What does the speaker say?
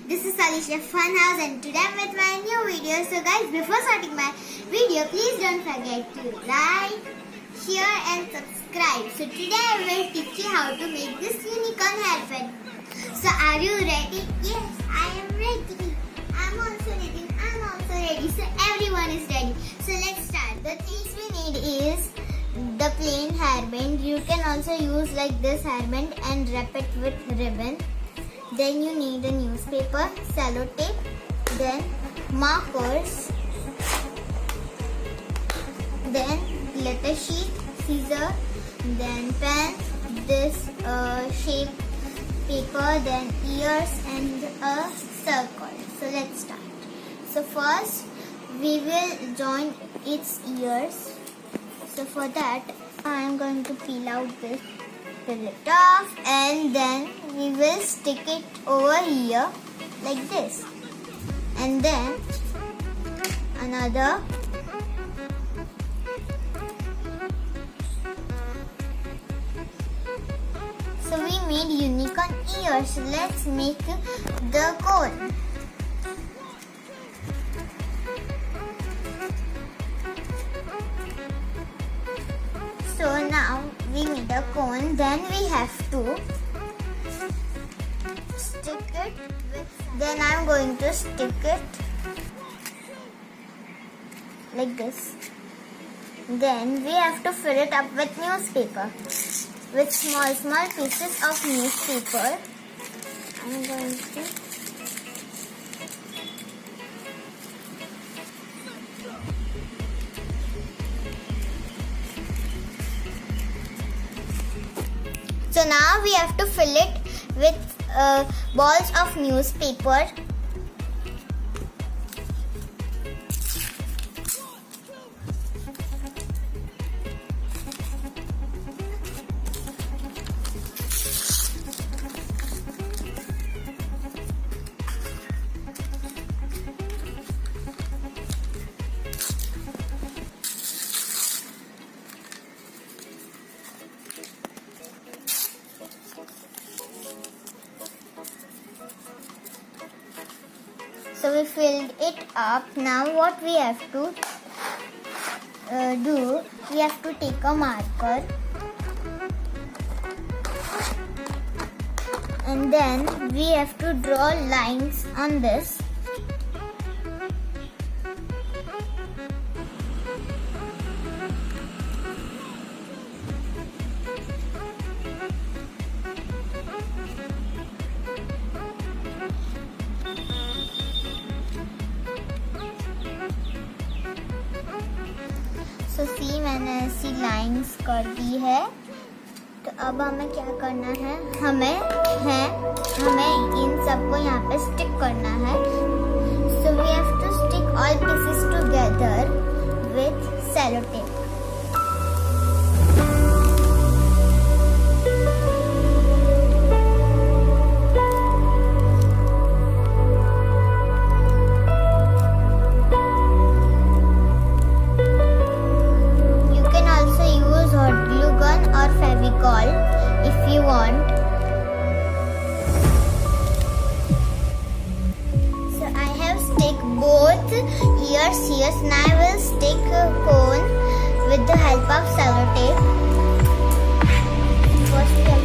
This is Alysa Funhouse and today I'm with my new video. So guys, before starting my video, please don't forget to like, share and subscribe. So today I will teach you how to make this unicorn hairband. So are you ready? Yes, I am ready. I'm also ready. So everyone is ready. So let's start. The things we need is the plain hairband. You can also use like this hairband and wrap it with ribbon. Then you need a newspaper, sellotape, then markers, then glitter sheet, scissor, then pen, this shape paper, then ears and a circle. So let's start. So first we will join its ears. So for that I am going to peel it off and then we will stick it over here like this, and then another. So we made unicorn ears. Let's make the cone. So now we made a cone, then we have to stick it with, then I'm going to stick it like this. Then we have to fill it up with newspaper, with small pieces of newspaper. I'm going to So now we have to fill it with balls of newspaper. So we filled it up. Now what we have to do, we have to take a marker and then we have to draw lines on this. तो सी मैंने ऐसी lines कर दी है. तो अब हमें क्या करना है, हमें इन सबको यहाँ पे स्टिक करना है. So we have to stick all pieces together with sellotape. If you want. So I have stick both ears here. Now I will stick a cone with the help of sellotape. First we